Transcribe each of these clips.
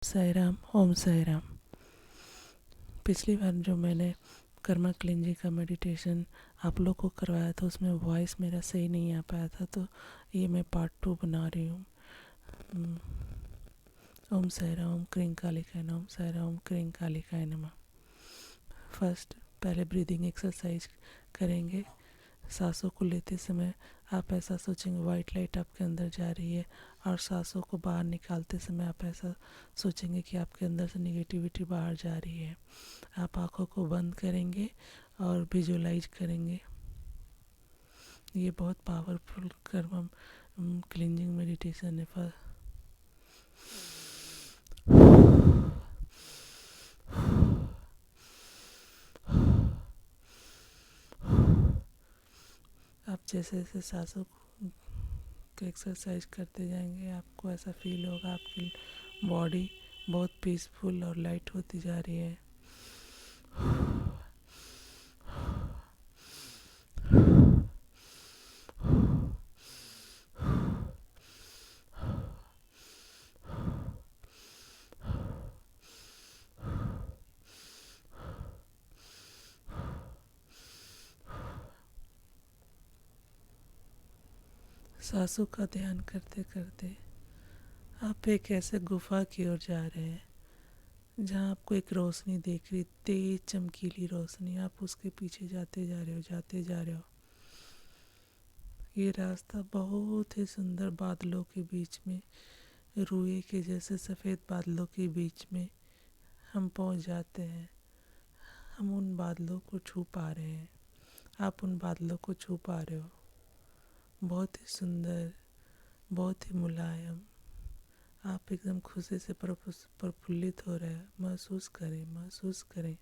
साई राम, ओम साई राम। पिछली बार जो मैंने कर्मा क्लिंजिंग का मेडिटेशन आप लोग को करवाया था उसमें वॉइस मेरा सही नहीं आ पाया था, तो ये मैं पार्ट 2 बना रही हूँ। ओम साई राम, ओम क्रीं कालिकाय नमः, ओम साई राम, ओम क्रीं कालिकाय नमः। फर्स्ट पहले ब्रीदिंग एक्सरसाइज करेंगे। सांसों को लेते समय आप ऐसा सोचेंगे वाइट लाइट आपके अंदर जा रही है, और सांसों को बाहर निकालते समय आप ऐसा सोचेंगे कि आपके अंदर से निगेटिविटी बाहर जा रही है। आप आँखों को बंद करेंगे और विजुअलाइज करेंगे। ये बहुत पावरफुल कर्म क्लींजिंग मेडिटेशन है। आप जैसे जैसे सांसों को एक्सरसाइज करते जाएंगे आपको ऐसा फील होगा आपकी बॉडी बहुत पीसफुल और लाइट होती जा रही है। सांसों का ध्यान करते करते आप एक ऐसे गुफा की ओर जा रहे हैं जहाँ आपको एक रोशनी दिख रही, तेज चमकीली रोशनी। आप उसके पीछे जाते जा रहे हो, जाते जा रहे हो। ये रास्ता बहुत ही सुंदर बादलों के बीच में, रुई के जैसे सफ़ेद बादलों के बीच में हम पहुँच जाते हैं। हम उन बादलों को छू पा रहे हैं। आप उन बादलों को छू पा रहे हो। बहुत ही सुंदर, बहुत ही मुलायम। आप एकदम खुशी से प्रफुल्लित हो रहे हैं। महसूस करें, महसूस करें।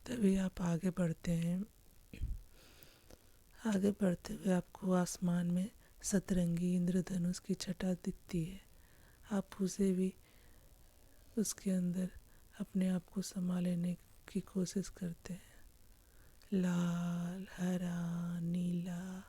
तभी आप आगे बढ़ते हैं। आगे बढ़ते हुए आपको आसमान में सतरंगी इंद्रधनुष की छटा दिखती है। आप उसे भी उसके अंदर अपने आप को समा लेने की कोशिश करते हैं। लाल, हरा, नीला,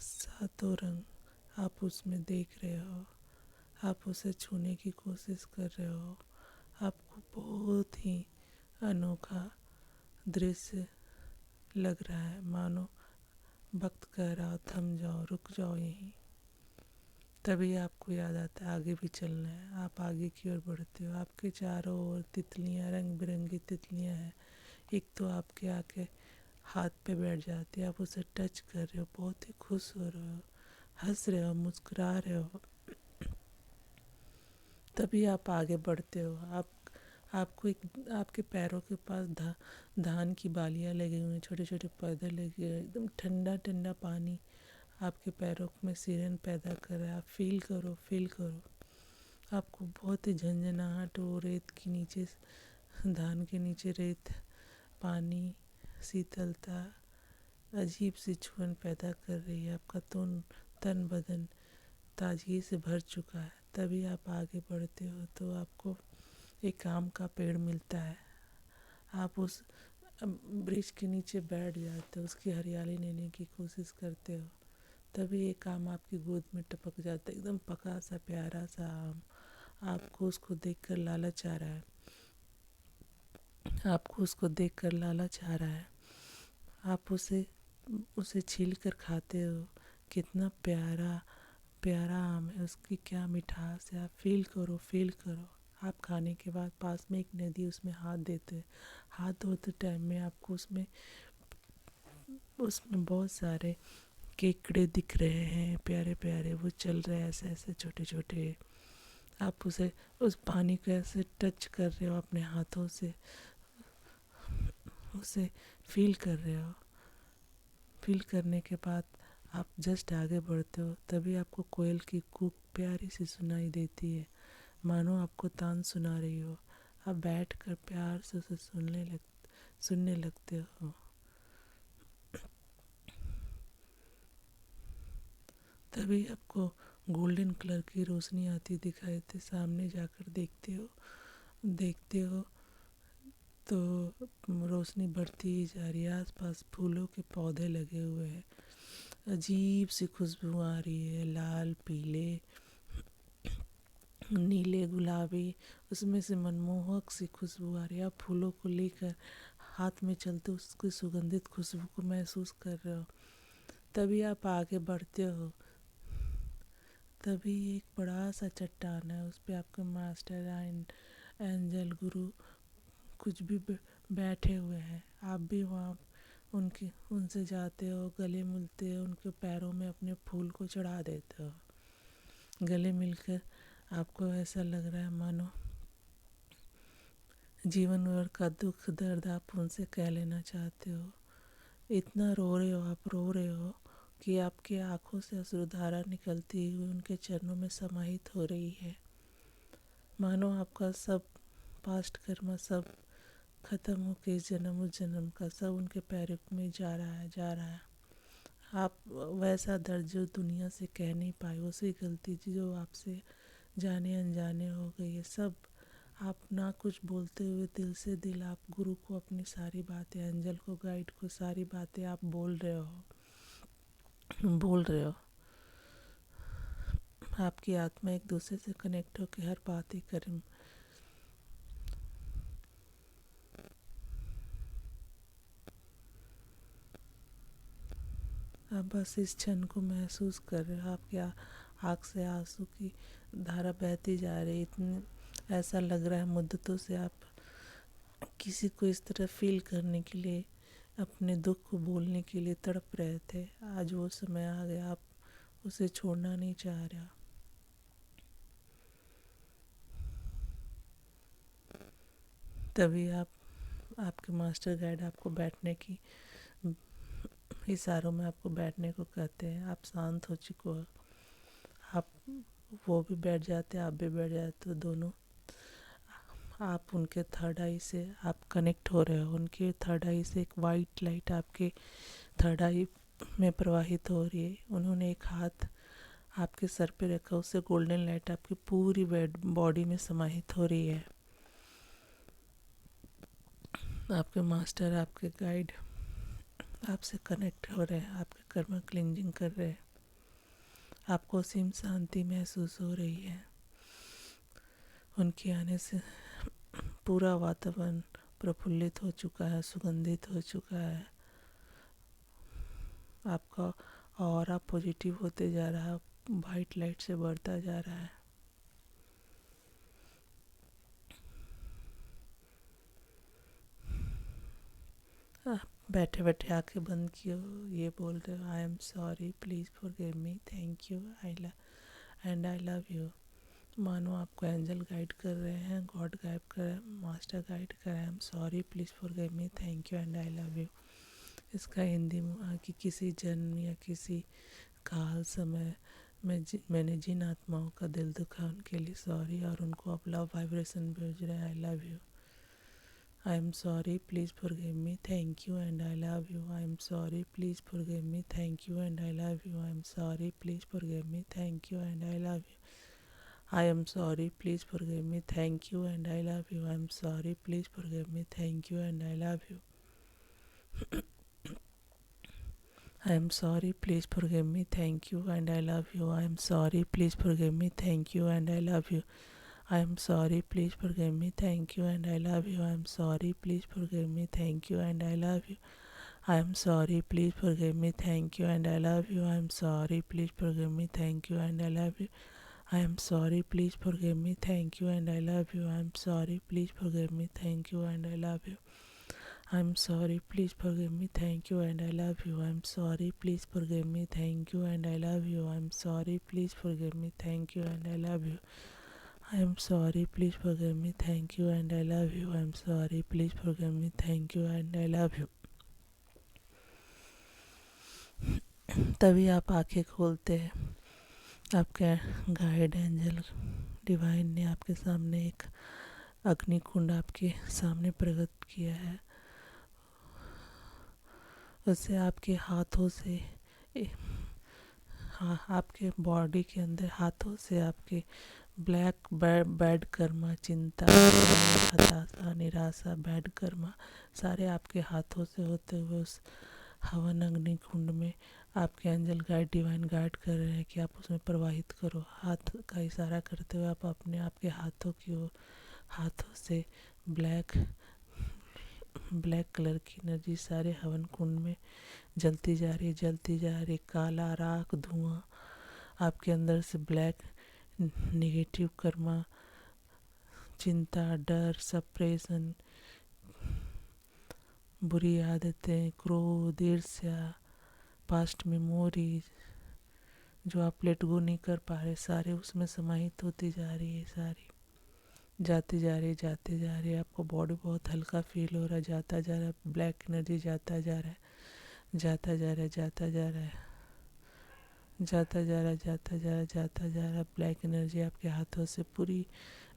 सातों रंग आप उसमें देख रहे हो। आप उसे छूने की कोशिश कर रहे हो। आपको बहुत ही अनोखा दृश्य लग रहा है, मानो वक्त कह रहा हो थम जाओ, रुक जाओ यहीं। तभी आपको याद आता है आगे भी चलना है। आप आगे की ओर बढ़ते हो। आपके चारों ओर तितलियां, रंग बिरंगी तितलियां हैं। एक तो आपके आके हाथ पे बैठ जाती है, आप उसे टच कर रहे हो, बहुत ही खुश हो रहे हो, हंस रहे हो, मुस्कुरा रहे हो। तभी आप आगे बढ़ते हो। आपको एक आपके पैरों के पास धान की बालियां लगी हुई हैं, छोटे छोटे पौधे लगे हुए, एकदम ठंडा ठंडा पानी आपके पैरों में सिरन पैदा कर रहा है। आप फील करो, फील करो। आपको बहुत ही झंझनाहट हो, रेत के नीचे, धान के नीचे रेत, पानी, शीतलता अजीब सी छुअन पैदा कर रही है। आपका तन बदन ताजगी से भर चुका है। तभी आप आगे बढ़ते हो तो आपको एक आम का पेड़ मिलता है। आप उस वृक्ष के नीचे बैठ जाते हो, उसकी हरियाली लेने की कोशिश करते हो। तभी एक आम आपकी गोद में टपक जाता है, एकदम पका सा प्यारा सा आम। आपको उसको देखकर लालच आ रहा है। आपको उसको देखकर लालच आ रहा है। आप उसे उसे छील कर खाते हो। कितना प्यारा प्यारा आम है, उसकी क्या मिठास है। आप फील करो, फील करो। आप खाने के बाद पास में एक नदी, उसमें हाथ देते हैं। हाथ धोते टाइम में आपको उसमें उसमें बहुत सारे केकड़े दिख रहे हैं, प्यारे प्यारे। वो चल रहे हैं ऐसे ऐसे छोटे छोटे। आप उसे उस पानी को ऐसे टच कर रहे हो अपने हाथों से, उसे फील कर रहे हो। फील करने के बाद आप जस्ट आगे बढ़ते हो। तभी आपको कोयल की कूक प्यारी सी सुनाई देती है, मानो आपको तान सुना रही हो। आप बैठ कर प्यार से उसे सुनने लगते हो। तभी आपको गोल्डन कलर की रोशनी आती दिखाई देती। सामने जाकर देखते हो, देखते हो तो रोशनी बढ़ती ही जा रही है। आसपास फूलों के पौधे लगे हुए हैं, अजीब सी खुशबू आ रही है, लाल पीले नीले गुलाबी, उसमें से मनमोहक सी खुशबू आ रही है। आप फूलों को लेकर हाथ में चलते उसकी सुगंधित खुशबू को महसूस कर रहे हो। तभी आप आगे बढ़ते हो, तभी एक बड़ा सा चट्टान है, उस पे आपके मास्टर एंजल गुरु कुछ भी बैठे हुए हैं। आप भी वहाँ उनके उनसे जाते हो, गले मिलते हो, उनके पैरों में अपने फूल को चढ़ा देते हो। गले मिलकर आपको ऐसा लग रहा है मानो जीवन भर का दुख दर्द आप उनसे कह लेना चाहते हो। इतना रो रहे हो, आप रो रहे हो कि आपकी आंखों से अश्रुधारा निकलती हुई उनके चरणों में समाहित हो रही है। मानो आपका सब पास्ट कर्म सब खत्म होके इस जन्म उस जन्म का सब उनके पैरों में जा रहा है। आप वैसा दर्द जो दुनिया से कह नहीं पाए, उसी गलती जो आपसे जाने अनजाने हो गई है, सब आप ना कुछ बोलते हुए दिल से दिल आप गुरु को अपनी सारी बातें, एंजल को, गाइड को सारी बातें आप बोल रहे हो। आपकी आत्मा एक दूसरे से कनेक्ट होकर हर बात ही करें। आप बस इस क्षण को महसूस कर रहे हो। आपकी आँख से आंसू की धारा बहती जा रही। इतने ऐसा लग रहा है मुद्दतों से आप किसी को इस तरह फील करने के लिए, अपने दुख को बोलने के लिए तड़प रहे थे। आज वो समय आ गया, आप उसे छोड़ना नहीं चाह रहे हो। तभी आपके मास्टर गाइड आपको बैठने की इशारों में आपको बैठने को कहते हैं। आप शांत हो चुके हो, आप वो भी बैठ जाते, आप भी बैठ जाते हो, दोनों आप उनके थर्ड आई से आप कनेक्ट हो रहे हो। उनके थर्ड आई से एक वाइट लाइट आपके थर्ड आई में प्रवाहित हो रही है। उन्होंने एक हाथ आपके सर पे रखा, उससे गोल्डन लाइट आपकी पूरी बॉडी में समाहित हो रही है। आपके मास्टर, आपके गाइड आपसे कनेक्ट हो रहे हैं, आपके कर्म क्लिंजिंग कर रहे हैं। आपको असीम शांति महसूस हो रही है। उनके आने से पूरा वातावरण प्रफुल्लित हो चुका है, सुगंधित हो चुका है। आपका ऑरा पॉजिटिव होते जा रहा है, वाइट लाइट से बढ़ता जा रहा है। आप बैठे बैठे आंखें बंद किए हो, ये बोल रहे हो, I am sorry, please forgive me, thank you, I love you. मानो आपको एंजल गाइड कर रहे हैं, गॉड गाइड कर रहे हैं, मास्टर गाइड कर रहे हैं। I am sorry, please forgive me, thank you and I love you. इसका हिंदी में कि किसी जन्म या किसी काल समय में मैंने जिन आत्माओं का दिल दुखा उनके लिए सॉरी, और उनको आप लव वाइब्रेशन भेज रहे हैं, I love you, I am sorry, please forgive me, thank you and I love you, I am sorry, please forgive me, thank you and I love you, I am sorry, please forgive me, thank you and I love you, I am sorry, please forgive me, thank you and I love you. I am sorry, please forgive me, thank you and I love you. I am sorry, please forgive me, thank you and I love you. I am sorry, please forgive me, thank you and I love you. I am sorry, please forgive me, thank you and I love you. I am sorry, please forgive me, thank you and I love you. I am sorry, please forgive me, thank you and I love you. I am sorry, please forgive me, thank you and I love you. I am sorry, please forgive me, thank you and I love you. I am sorry, please forgive me, thank you and I love you. I am sorry, please forgive me, thank you and I love you. I am sorry, please forgive me, thank you and I love you. I am sorry, please forgive me, thank you and I love you. I am sorry, please forgive me, thank you and I love you. I am sorry, please forgive me, thank you and I love you. तभी आप आंखें खोलते हैं। आपके guide angel divine ने आपके सामने एक अग्नि कुंड आपके सामने प्रकट किया है। उससे आपके हाथों से आपके बॉडी के अंदर हाथों से आपके ब्लैक बैड कर्मा, चिंता, हताशा, निराशा, बैड कर्मा सारे आपके हाथों से होते हुए उस हवन अग्नि कुंड में आपके एंजल गाइड, डिवाइन गाइड कर रहे हैं कि आप उसमें प्रवाहित करो। हाथ का इशारा करते हुए आप अपने आपके हाथों की ओर, हाथों से ब्लैक कलर की एनर्जी सारे हवन कुंड में जलती जा रही, जलती जा रही। काला राख धुआं आपके अंदर से ब्लैक नेगेटिव कर्मा, चिंता, डर, सप्रेशन, बुरी आदतें, क्रोध, ईर्ष्या, पास्ट मेमोरीज जो आप लेट गो नहीं कर पा रहे, सारे उसमें समाहित होती जा रही है, सारी जाती जा रही, जाती जा रही है। आपको बॉडी बहुत हल्का फील हो रहा है, जाता जा रहा है, ब्लैक एनर्जी जाता जा रहा है, जाता जा रहा है, जाता जा रहा है, जाता जा रहा है, जाता जा रहा है, जाता जा रहा है। ब्लैक एनर्जी आपके हाथों से पूरी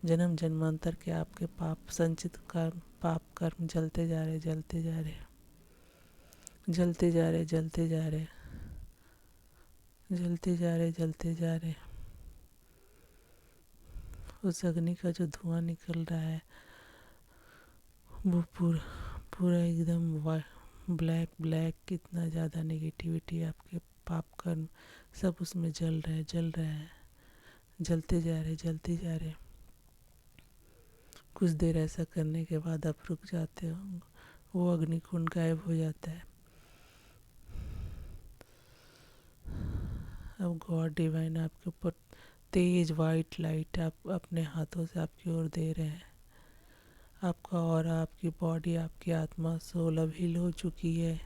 जन्म जन्मांतर के आपके पाप संचित कर्म, पाप कर्म जलते जा रहे, जलते जा रहे, जलते जा रहे, जलते जा रहे, जलते जा रहे, जलते जा रहे। उस अग्नि का जो धुआं निकल रहा है वो पूरा पूरा एकदम ब्लैक ब्लैक, कितना ज़्यादा नेगेटिविटी आपके पाप कर्म सब उसमें जल रहे हैं, जल रहे हैं, जलते जा रहे, जलते जा रहे। कुछ देर ऐसा करने के बाद आप रुक जाते हो, वो अग्निकुंड गायब हो जाता है। अब गॉड डिवाइन आपके ऊपर तेज वाइट लाइट आप अपने हाथों से आपकी ओर दे रहे हैं। आपका और आपकी बॉडी, आपकी आत्मा, सोल अब हील हो चुकी है।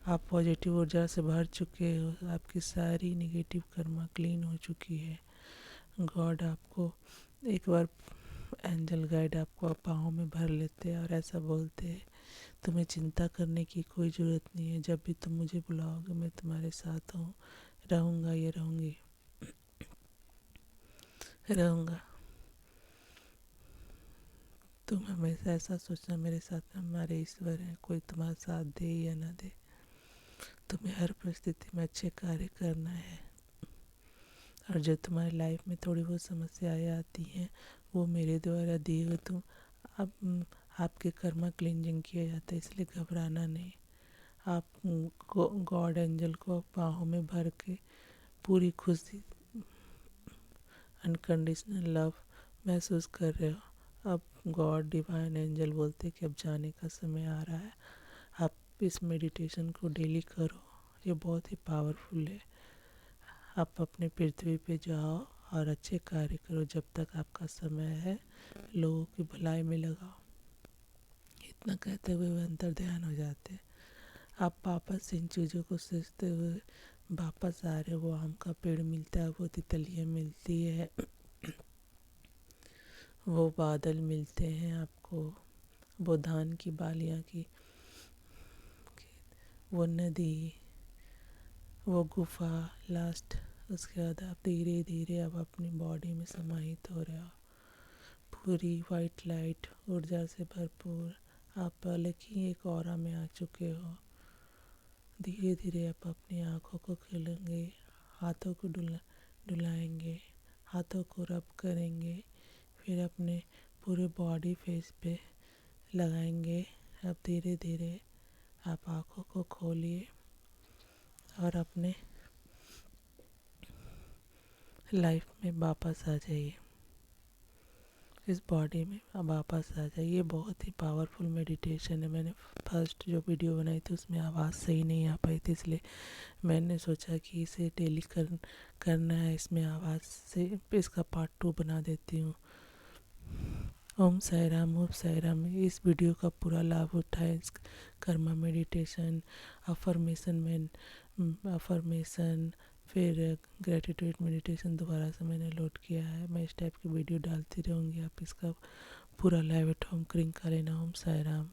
आप पॉजिटिव ऊर्जा से भर चुके हो, आपकी सारी नेगेटिव कर्मा क्लीन हो चुकी है। गॉड आपको एक बार एंजल गाइड आपको पाँव में भर लेते हैं और ऐसा बोलते हैं, तुम्हें चिंता करने की कोई ज़रूरत नहीं है, जब भी तुम मुझे बुलाओगे मैं तुम्हारे साथ हूँ, रहूँगा, ये रहूँगी, रहूँगा। तुम हमेशा ऐसा सोचना मेरे साथ हमारे ईश्वर हैं, कोई तुम्हारा साथ दे या ना दे, तुम्हें हर परिस्थिति में अच्छे कार्य करना है। और जो तुम्हारी लाइफ में थोड़ी बहुत समस्याएं आती हैं वो मेरे द्वारा दिए हुए तुम अब आपके कर्मा क्लींजिंग किया जाता है, इसलिए घबराना नहीं। आप गॉड एंजल को बाहों में भर के पूरी खुशी, अनकंडीशनल लव महसूस कर रहे हो। अब गॉड डिवाइन एंजल बोलते कि अब जाने का समय आ रहा है, आप इस मेडिटेशन को डेली करो, ये बहुत ही पावरफुल है। आप अपने पृथ्वी पे जाओ और अच्छे कार्य करो, जब तक आपका समय है लोगों की भलाई में लगाओ। इतना कहते हुए वे अंतर ध्यान हो जाते हैं। आप वापस इन चीज़ों को सोचते हुए वापस आ रहे, वो आम का पेड़ मिलता है, वो तितलियाँ मिलती है, वो बादल मिलते हैं आपको, वो धान की बालियाँ की, वो नदी, वो गुफा, लास्ट उसके बाद आप धीरे धीरे अब अपनी बॉडी में समाहित हो रहे हो, पूरी वाइट लाइट ऊर्जा से भरपूर। आप अलग ही एक ऑरा में आ चुके हो। धीरे धीरे आप अपनी आँखों को खोलेंगे, हाथों को डुलाएंगे, हाथों को रब करेंगे, फिर अपने पूरे बॉडी फेस पे लगाएंगे। अब धीरे धीरे आप आँखों को खोलिए और अपने लाइफ में वापस आ जाइए, इस बॉडी में अब वापस आ जाइए। बहुत ही पावरफुल मेडिटेशन है। मैंने फर्स्ट जो वीडियो बनाई थी उसमें आवाज़ सही नहीं आ पाई थी, इसलिए मैंने सोचा कि इसे डेली करना है, इसमें आवाज़ से इसका पार्ट 2 बना देती हूँ। ओम साई राम, ओम साई राम। इस वीडियो का पूरा लाभ उठाएं। कर्मा मेडिटेशन, अफर्मेशन, फिर ग्रेटिट्यूड मेडिटेशन दोबारा से मैंने लोड किया है। मैं इस टाइप की वीडियो डालती रहूँगी, आप इसका पूरा लाइव एट होम क्रिंग का लेना। ओम साई राम।